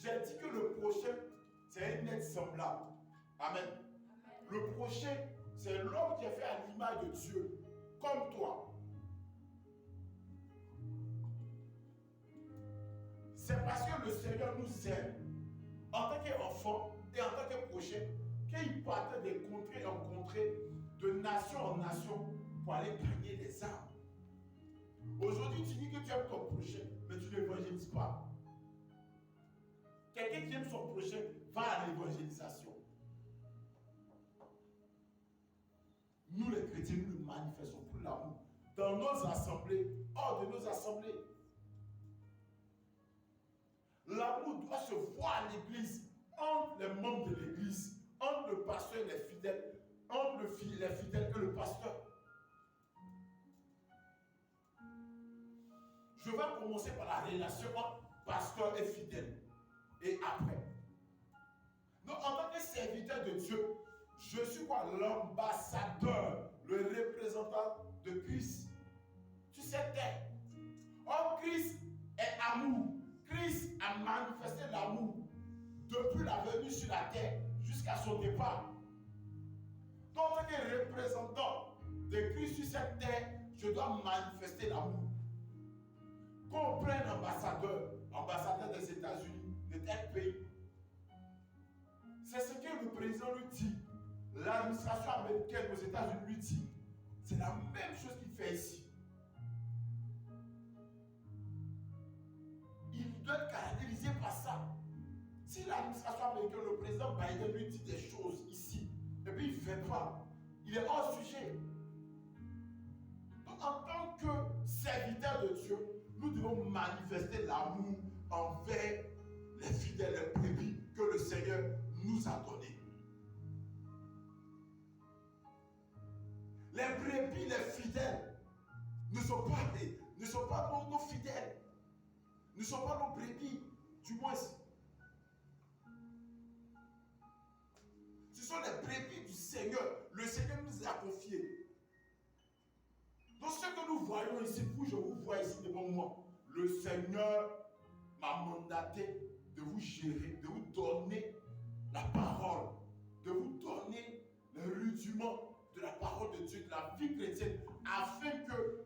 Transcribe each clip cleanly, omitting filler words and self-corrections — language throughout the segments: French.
J'ai dit que le prochain, c'est un être semblable. Amen. Le prochain, c'est l'homme qui est fait à l'image de Dieu, comme toi. C'est parce que le Seigneur nous aime en tant qu'enfant et en tant que prochain qu'il partait de contrée en contrée, de nation en nation pour aller gagner les âmes. Aujourd'hui, tu dis que tu aimes ton prochain, mais tu n'évangélises pas. Quelqu'un qui aime son prochain va à l'évangélisation. Nous les chrétiens, nous le manifestons pour l'amour. Dans nos assemblées, hors de nos assemblées. L'amour doit se voir à l'église, entre les membres de l'église, entre le pasteur et les fidèles, entre les fidèles et le pasteur. Je vais commencer par la relation entre pasteur et fidèle. Et après. Donc, en tant que serviteur de Dieu, je suis quoi? L'ambassadeur, le représentant de Christ sur cette terre. Or, Christ est amour. Christ a manifesté l'amour depuis la venue sur la terre jusqu'à son départ. Donc, en tant que représentant de Christ sur cette terre, je dois manifester l'amour. Qu'on prenne ambassadeur des États-Unis, de tel pays. C'est ce que le président lui dit. L'administration américaine aux États-Unis lui dit. C'est la même chose qu'il fait ici. Il doit être caractérisé par ça. Si l'administration américaine, le président Biden lui dit des choses ici, et puis il ne fait pas, il est hors sujet. Donc en tant que serviteur de Dieu, nous devons manifester l'amour envers les fidèles, les brebis que le Seigneur nous a donnés. Les brebis, les fidèles, ne sont pas nos fidèles, ne sont pas nos brebis, du moins. Ce sont les brebis du Seigneur. Le Seigneur nous a confiés. Donc ce que nous voyons ici, je vous vois ici devant moi, le Seigneur m'a mandaté de vous gérer, de vous donner la parole, de vous donner les rudiments de la parole de Dieu, de la vie chrétienne, afin que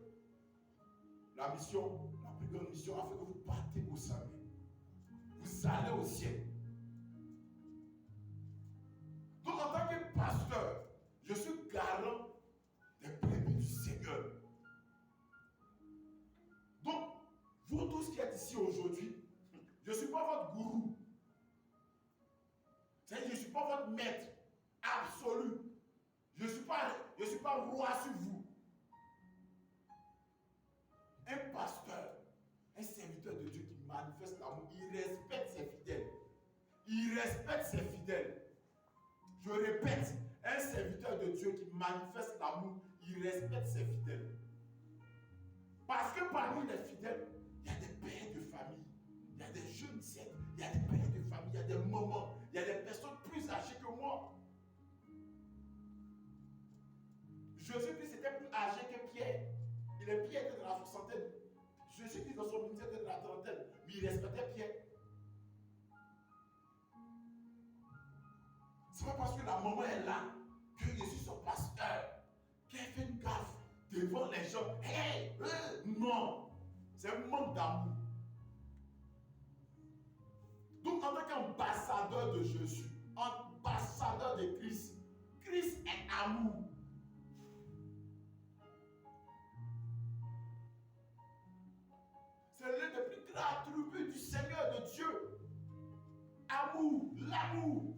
la mission, la plus grande mission, afin que vous partez au salut. Vous allez au ciel. Donc en tant que pasteur, je suis garant des brebis du Seigneur. Donc, vous tous qui êtes ici aujourd'hui, je ne suis pas votre gourou. C'est-à-dire, je ne suis pas votre maître absolu. Je ne suis pas roi sur vous. Un pasteur, un serviteur de Dieu qui manifeste l'amour, il respecte ses fidèles. Il respecte ses fidèles. Je répète, un serviteur de Dieu qui manifeste l'amour, il respecte ses fidèles. Parce que parmi les fidèles, il y a des pères de famille, il y a des jeunes siècles, il y a des pères de famille, il y a des mamans, il y a des personnes plus âgées que moi. Jésus-Christ était plus âgé que Pierre. Pierre était dans la soixantaine. Jésus-Christ dans son ministère était dans la trentaine. Mais il respectait Pierre. C'est pas parce que la maman est là que je suis son pasteur, qu'elle fait une gaffe devant les gens. Hey, non, c'est un manque d'amour. Donc, en tant qu'ambassadeur de Jésus, ambassadeur de Christ, Christ est amour. C'est l'un des plus grands attributs du Seigneur de Dieu. Amour, l'amour.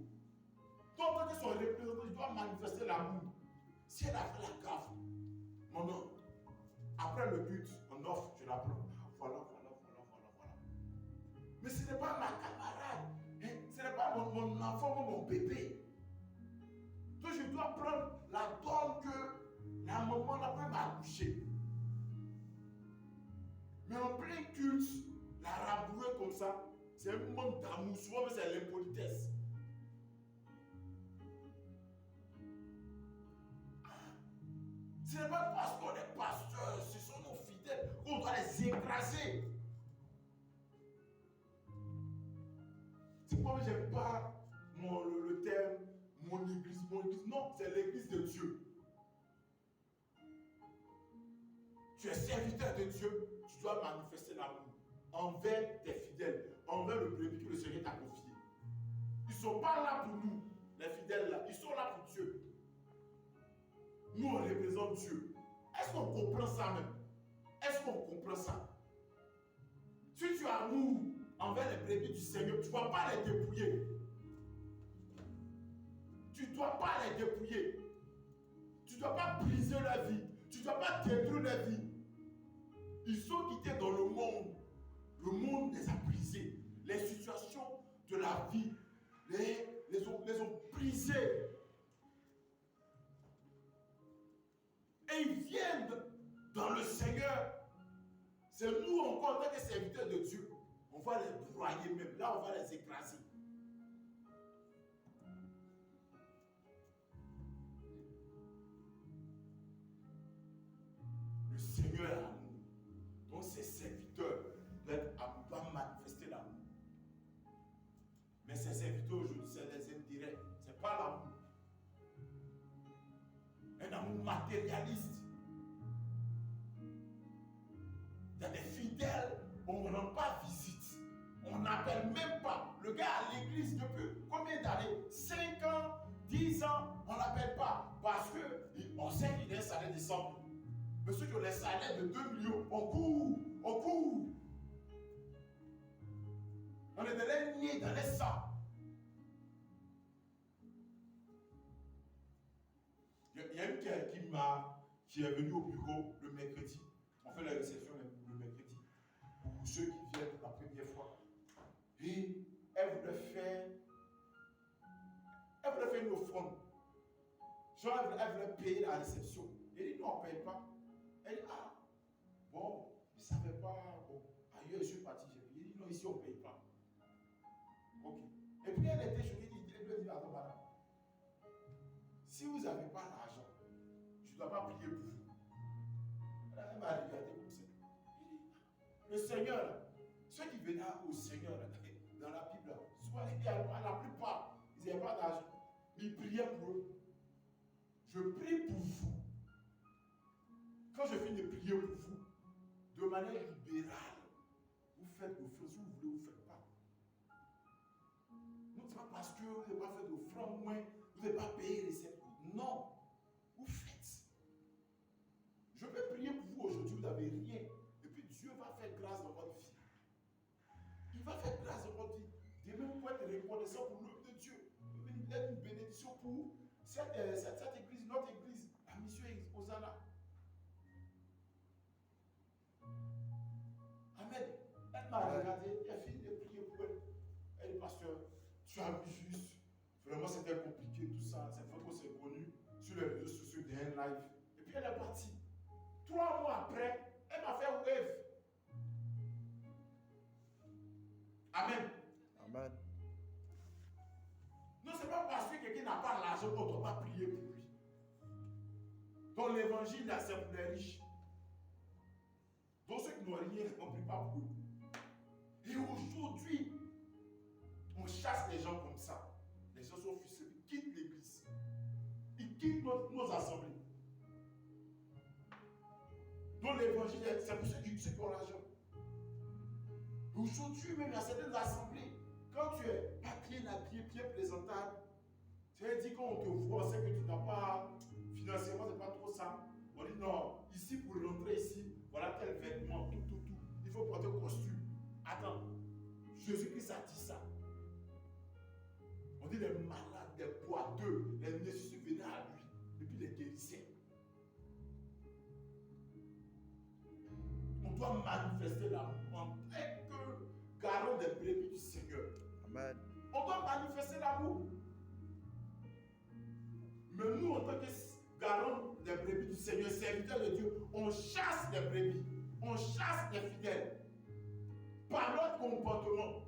Donc, en tant que son représentant, il doit manifester l'amour. Si elle a fait la gaffe, non. Après le but, on offre, je la prends. Voilà. Mais ce n'est pas ma camarade. Hein? Ce n'est pas mon enfant ou mon bébé. Donc, je dois prendre la donne que la maman n'a pas m'accoucher. Mais en plein culte, la rabouer comme ça, c'est un manque d'amour. Souvent, c'est l'impolitesse. Ce n'est pas parce qu'on est pasteur, ce sont nos fidèles qu'on doit les écraser. Comme j'aime pas le terme, mon église. Non, c'est l'église de Dieu. Tu es serviteur de Dieu, tu dois manifester l'amour envers tes fidèles, envers le brebis que le Seigneur t'a confié. Ils ne sont pas là pour nous, les fidèles là, ils sont là pour Dieu. Nous, on représente Dieu. Est-ce qu'on comprend ça même? Est-ce qu'on comprend ça? Si tu as amour envers les brebis du Seigneur, tu ne dois pas les dépouiller. Tu ne dois pas les dépouiller. Tu ne dois pas briser leur vie. Tu ne dois pas détruire leur vie. Ils sont quittés dans le monde. Le monde les a brisés. Les situations de la vie les ont brisés. Et ils viennent dans le Seigneur. C'est nous encore, en tant que serviteurs de Dieu, on va les broyer même. Là, on va les écraser. Le Seigneur est amour. Donc ses serviteurs doivent manifester l'amour. Mais ces serviteurs aujourd'hui, c'est les indirects. Ce n'est pas l'amour. Un amour matérialiste. Il y a des fidèles, on ne rend pas visite. On n'appelle même pas. Le gars à l'église depuis combien d'années? 5 ans, 10 ans, on ne l'appelle pas. Parce qu'on sait qu'il a un salaire de 100 000. Mais ceux qui ont les salaires de 2 millions, on court. On est dans les nids, dans les sangs. Il y a une qui est venue au bureau le mercredi. On fait la réception le mercredi. Pour ceux qui viennent la première fois. Et elle voulait faire une offrande. Genre, elle voulait payer la réception. Elle dit non, on ne paye pas. Elle dit bon, je ne savais pas. Bon, ailleurs, je suis parti, j'ai payé. Elle dit non, ici, on ne paye pas. Ok. Et puis elle était choquée, elle lui a dit attends, madame, si vous n'avez pas l'argent, je ne dois pas prier pour vous. Elle m'a regardé comme ça. Le Seigneur, ceux qui venaient au Seigneur dans la Bible, soit la plupart, ils n'avaient pas d'argent. Ils priaient pour eux. Je prie pour vous. Quand je finis de prier pour vous, de manière libérale, vous faites l'offrande. Si vous voulez, vous ne faites pas. Non, ce n'est pas parce que vous n'avez pas fait d'offrande, vous n'avez pas payé les services. Non, vous faites. Je vais prier pour vous aujourd'hui, vous n'avez rien. Et puis Dieu va faire grâce dans votre vie. Il va faire grâce dans votre vie. Demain, vous pouvez être reconnaissant pour l'œuvre de Dieu. Vous pouvez être une bénédiction pour cette église, notre église, la mission Hosanna. Amen. Elle m'a regardé, elle a fini de prier pour elle. Elle dit, pasteur, tu as vu juste. Vraiment, c'était compliqué tout ça. C'est vrai qu'on s'est connus sur les réseaux sociaux d'un live. Et puis elle est partie. 3 mois après, elle m'a fait wave. Amen. Amen. Non, ce n'est pas parce que quelqu'un n'a pas l'argent qu'on ne doit pas prier pour lui. Donc l'évangile, là, c'est pour les riches. Donc ceux qui n'ont rien, on ne prie pas pour eux. Et aujourd'hui, on chasse les gens comme ça. Les gens sont ficelés, ils quittent l'église. Ils quittent nos assemblées. Donc l'évangile, c'est pour ceux qui ont l'argent. Aujourd'hui, même, il y a certaines assemblées, quand tu es pas bien habillé, bien présentable, tu as dit qu'on te voit, on sait que tu n'as pas, financièrement, c'est pas trop ça. On dit non, ici, pour rentrer ici, voilà tel vêtement, tout. Il faut porter un costume. Attends, Jésus-Christ a dit ça. On dit les malades, les boiteux, les nécessités venaient à lui, et puis les guérissaient. On doit manifester l'amour en tant que garant des brebis du Seigneur. Amen. On doit manifester l'amour. Mais nous, en tant que garant des brebis du Seigneur, serviteurs de Dieu, on chasse les brebis, on chasse les fidèles par notre comportement.